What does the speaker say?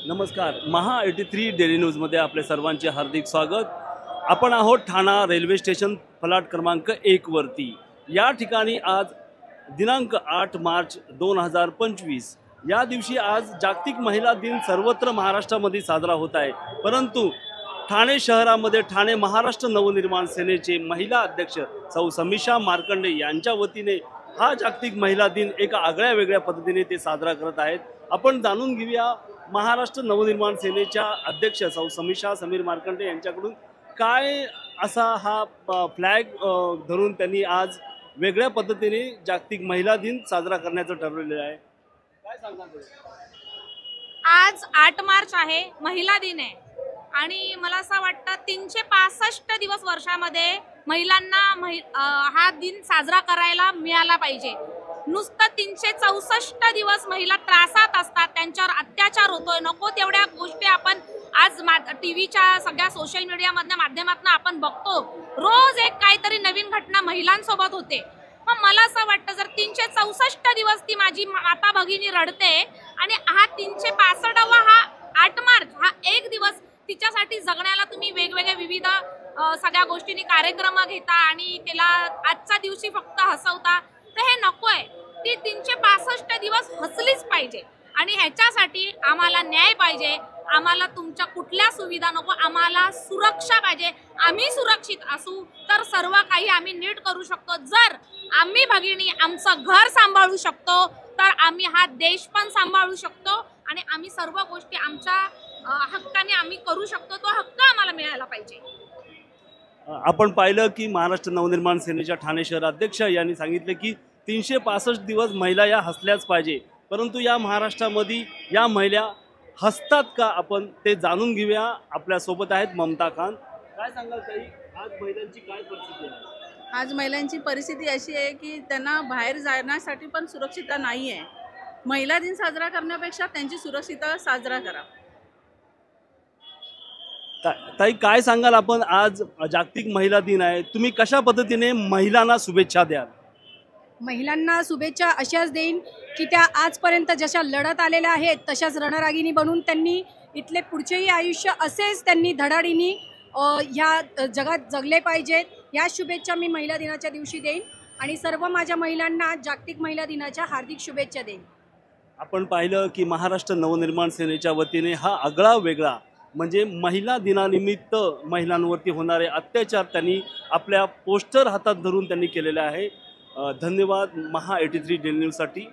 नमस्कार. महा 83 डेली न्यूजमध्ये आपले सर्वांचे हार्दिक स्वागत. आपण आहोत ठाणा रेल्वे स्टेशन फलाट क्रमांक 1 वरती. या ठिकाणी आज दिनांक 8 मार्च 2025 या दिवशी आज जागतिक महिला दिन सर्वत्र महाराष्ट्रामध्ये साजरा होत आहे. परंतु ठाणे शहरामध्ये ठाणे महाराष्ट्र नवनिर्माण सेनेचे महिला अध्यक्ष सौ समीक्षा मार्कंडे यांच्या वतीने हा जागतिक महिला दिन एका आगळ्या वेगळ्या पद्धतीने ते साजरा करत आहेत. आपण जाणून घेऊया महाराष्ट्र नवनिर्माण सेनेच्या अध्यक्ष सौ समीक्षा समीर मार्कंडे यांच्याकडून काय असा हा फ्लॅग धरून त्यांनी आज वेगळ्या पद्धतीने जागतिक महिला दिन साजरा करण्याचं ठरवलेलं आहे. काय सांगणार? आज 8 मार्च आहे, महिला दिन आहे आणि मला असं वाटतं 365 दिवस वर्षामध्ये महिलांना हा दिन साजरा करायला मिळाला पाहिजे. नुसतं 364 दिवस महिला त्रासात असतात, त्यांच्यावर अत्याचार होतोय. नको तेवढ्या गोष्टी आपण आज टीव्हीच्या सगळ्या सोशल मीडियामधल्या माध्यमातून आपण बघतो. रोज एक काहीतरी नवीन घटना महिलांसोबत होते. मग मला असं वाटतं जर 364 दिवस ती माझी माता भगिनी रडते आणि हा 365वा हा 8 मार्च हा एक दिवस तिच्यासाठी जगण्याला तुम्ही वेगवेगळे विविध सगळ्या गोष्टींनी कार्यक्रम घेता आणि तिला आजच्या दिवशी फक्त हसवता, तर हे नकोय. ती 365 दिवस हसलीच पाहिजे आणि ह्याच्यासाठी आम्हाला न्याय पाहिजे. आम्हाला तुमच्या कुठल्या सुविधा नको, आम्हाला सुरक्षा पाहिजे. आम्ही सुरक्षित असू तर सर्व काही आम्ही नीट करू शकतो. जर आम्ही भगिनी आमचं घर सांभाळू शकतो तर आम्ही हा देश पण सांभाळू शकतो आणि आम्ही सर्व गोष्टी आमच्या हक्काने आम्ही करू शकतो. तो हक्क आम्हाला मिळायला पाहिजे. आपण पाहिलं की महाराष्ट्र नवनिर्माण सेनेच्या ठाणे शहर अध्यक्ष यांनी सांगितले की 365 दिवस महिला या हसल्याच पाहिजे. परंतु या महाराष्ट्रामध्ये या महिला हसतात का, आपण ते जाणून घेऊया. आपल्या सोबत आहेत ममता खान. काय सांगाल ताई, आज महिलांची काय परिस्थिती आहे? आज महिलांची परिस्थिती अशी आहे की त्यांना बाहेर जाण्यासाठी पण सुरक्षितता नाही आहे. महिला दिन साजरा करण्यापेक्षा त्यांची सुरक्षितता साजरा करा. ताई काय सांगाल, आपण आज जागतिक महिला दिन आहे, तुम्ही कशा पद्धतीने महिलांना शुभेच्छा द्याल? महिलांना शुभेच्छा अशाच देईन की त्या आजपर्यंत जशा लढत आलेल्या आहेत तशाच रणरागिणी बनून त्यांनी इथले पुढचेही आयुष्य असेच त्यांनी धडाडीने ह्या जगात जगले पाहिजेत. ह्या शुभेच्छा मी महिला दिनाच्या दिवशी देईन आणि सर्व माझ्या महिलांना जागतिक महिला दिनाच्या हार्दिक शुभेच्छा देईन. आपण पाहिलं की महाराष्ट्र नवनिर्माण सेनेच्या वतीने हा आगळा वेगळा म्हणजे महिला दिनानिमित्त महिलांवरती होणारे अत्याचार त्यांनी आपल्या पोस्टर हातात धरून त्यांनी केलेले आहे. धन्यवाद महा 83 डेली न्यूजसाठी.